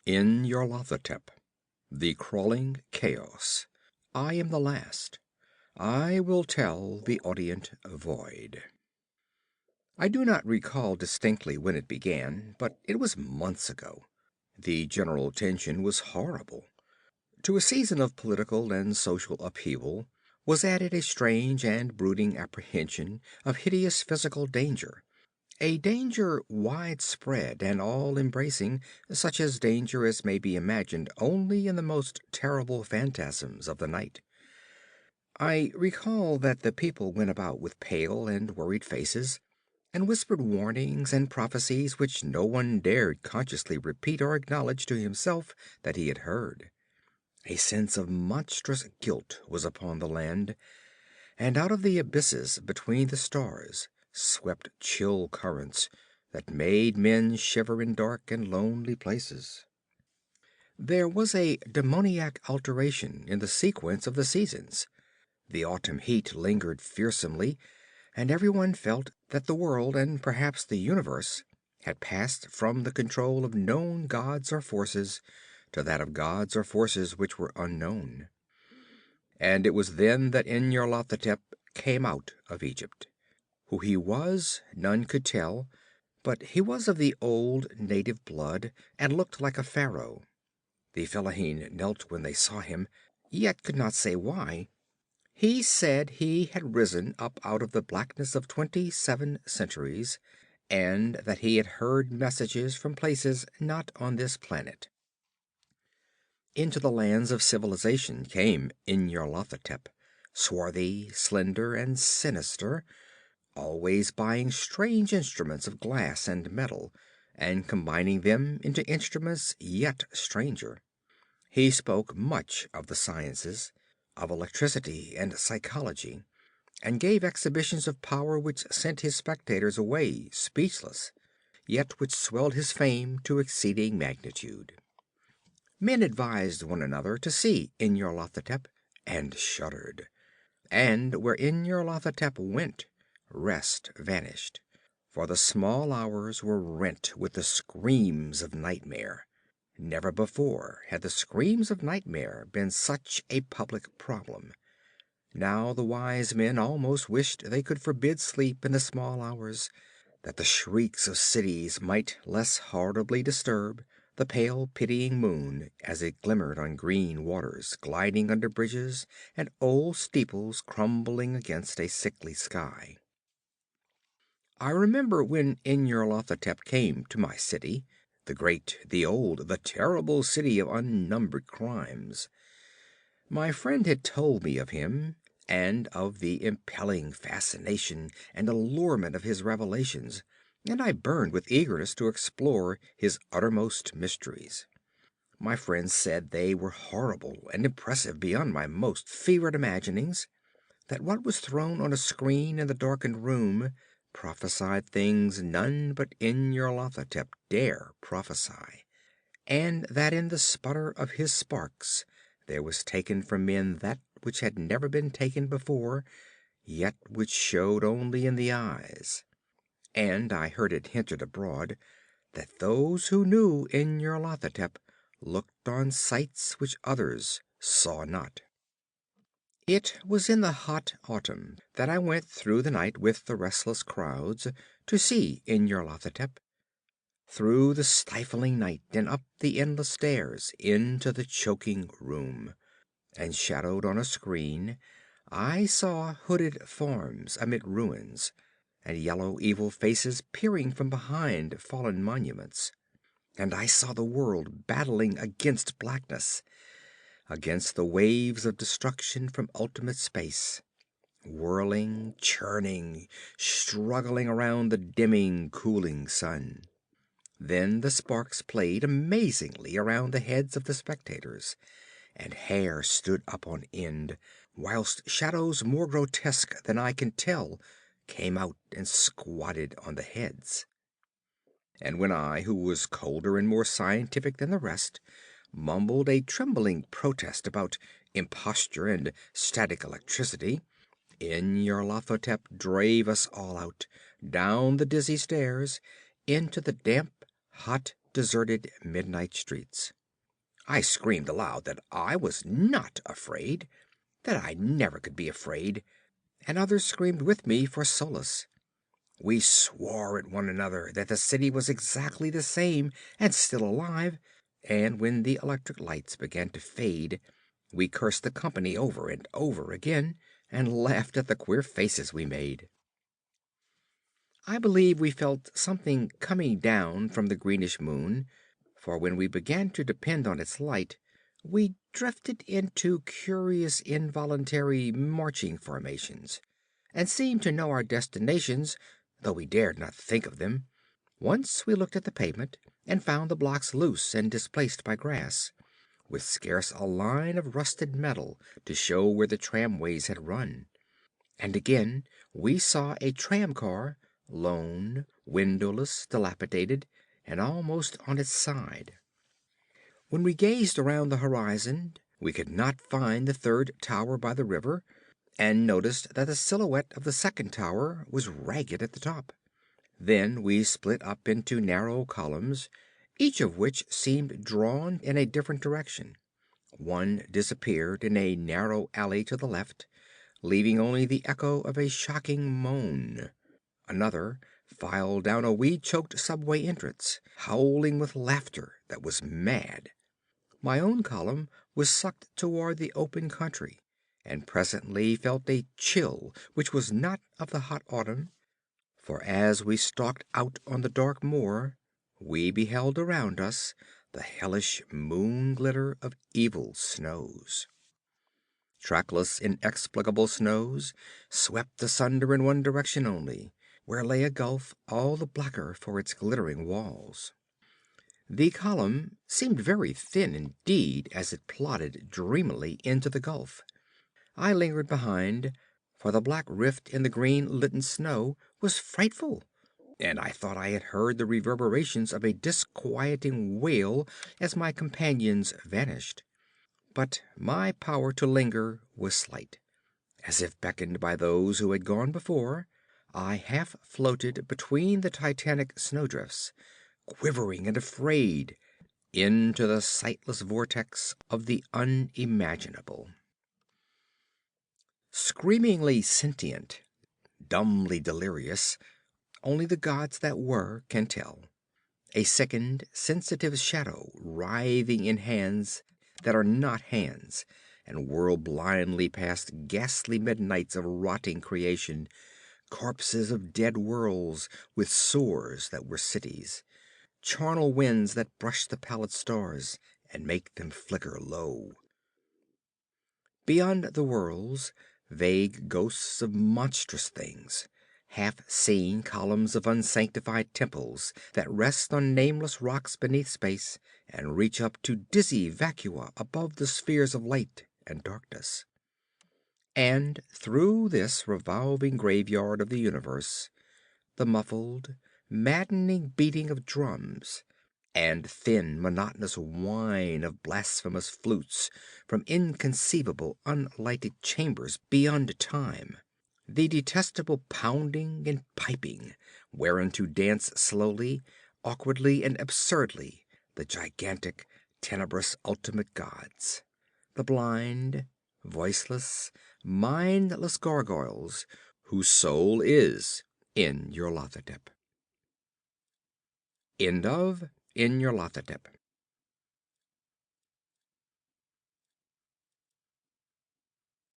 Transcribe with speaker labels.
Speaker 1: In Nyarlathotep, the crawling chaos. I am the last. I will tell the audient void. I do not recall distinctly when it began, but it was months ago. The general tension was horrible. To a season of political and social upheaval was added a strange and brooding apprehension of hideous physical danger. A danger widespread and all-embracing, such as danger as may be imagined only in the most terrible phantasms of the night. I recall that the people went about with pale and worried faces, and whispered warnings and prophecies which no one dared consciously repeat or acknowledge to himself that he had heard. A sense of monstrous guilt was upon the land, and out of the abysses between the stars swept chill currents that made men shiver in dark and lonely places. There was a demoniac alteration in the sequence of the seasons. The autumn heat lingered fearsomely, and everyone felt that the world, and perhaps the universe, had passed from the control of known gods or forces to that of gods or forces which were unknown. And it was then that Nyarlathotep came out of Egypt. Who he was, none could tell, but he was of the old native blood, and looked like a pharaoh. The fellaheen knelt when they saw him, yet could not say why. He said he had risen up out of the blackness of 27 centuries, and that he had heard messages from places not on this planet. Into the lands of civilization came Nyarlathotep, swarthy, slender, and sinister, always buying strange instruments of glass and metal, and combining them into instruments yet stranger. He spoke much of the sciences, of electricity and psychology, and gave exhibitions of power which sent his spectators away speechless, yet which swelled his fame to exceeding magnitude. Men advised one another to see Nyarlathotep, and shuddered. And where Nyarlathotep went, rest vanished, for the small hours were rent with the screams of nightmare. Never before had the screams of nightmare been such a public problem. Now the wise men almost wished they could forbid sleep in the small hours, that the shrieks of cities might less horribly disturb the pale pitying moon as it glimmered on green waters gliding under bridges and old steeples crumbling against a sickly sky. I remember when Nyarlathotep came to my city, the great, the old, the terrible city of unnumbered crimes. My friend had told me of him, and of the impelling fascination and allurement of his revelations, and I burned with eagerness to explore his uttermost mysteries. My friend said they were horrible and impressive beyond my most fevered imaginings, that what was thrown on a screen in the darkened room prophesied things none but Nyarlathotep dare prophesy, and that in the sputter of his sparks there was taken from men that which had never been taken before, yet which showed only in the eyes. And I heard it hinted abroad that those who knew Nyarlathotep looked on sights which others saw not. It was in the hot autumn that I went through the night with the restless crowds to see Nyarlathotep. Through the stifling night and up the endless stairs into the choking room. And shadowed on a screen, I saw hooded forms amid ruins, and yellow evil faces peering from behind fallen monuments. And I saw the world battling against blackness, against the waves of destruction from ultimate space, whirling, churning, struggling around the dimming, cooling sun. Then the sparks played amazingly around the heads of the spectators, and hair stood up on end, whilst shadows more grotesque than I can tell came out and squatted on the heads. And when I, who was colder and more scientific than the rest, mumbled a trembling protest about imposture and static electricity, Nyarlathotep drave us all out, down the dizzy stairs, into the damp, hot, deserted midnight streets. I screamed aloud that I was not afraid, that I never could be afraid, and others screamed with me for solace. We swore at one another that the city was exactly the same and still alive, and when the electric lights began to fade, we cursed the company over and over again, and laughed at the queer faces we made. I believe we felt something coming down from the greenish moon, for when we began to depend on its light, we drifted into curious involuntary marching formations, and seemed to know our destinations, though we dared not think of them. Once we looked at the pavement, and found the blocks loose and displaced by grass, with scarce a line of rusted metal to show where the tramways had run. And again we saw a tram car, lone, windowless, dilapidated, and almost on its side. When we gazed around the horizon, we could not find the third tower by the river, and noticed that the silhouette of the second tower was ragged at the top. Then we split up into narrow columns, each of which seemed drawn in a different direction. One disappeared in a narrow alley to the left, leaving only the echo of a shocking moan. Another filed down a weed-choked subway entrance, howling with laughter that was mad. My own column was sucked toward the open country, and presently felt a chill which was not of the hot autumn, for as we stalked out on the dark moor, we beheld around us the hellish moon glitter of evil snows. Trackless, inexplicable snows swept asunder in one direction only, where lay a gulf all the blacker for its glittering walls. The column seemed very thin indeed as it plodded dreamily into the gulf. I lingered behind, for the black rift in the green litten snow was frightful, and I thought I had heard the reverberations of a disquieting wail as my companions vanished. But my power to linger was slight. As if beckoned by those who had gone before, I half floated between the titanic snowdrifts, quivering and afraid, into the sightless vortex of the unimaginable. Screamingly sentient, dumbly delirious, only the gods that were can tell. A sickened, sensitive shadow writhing in hands that are not hands, and whirl blindly past ghastly midnights of rotting creation, corpses of dead worlds with sores that were cities, charnel winds that brush the pallid stars and make them flicker low. Beyond the worlds, vague ghosts of monstrous things, half-seen columns of unsanctified temples that rest on nameless rocks beneath space and reach up to dizzy vacua above the spheres of light and darkness. And through this revolving graveyard of the universe, the muffled, maddening beating of drums, and thin, monotonous whine of blasphemous flutes from inconceivable, unlighted chambers beyond time, the detestable pounding and piping whereunto dance slowly, awkwardly, and absurdly the gigantic, tenebrous ultimate gods, the blind, voiceless, mindless gargoyles whose soul is in Nyarlathotep. End of Nyarlathotep.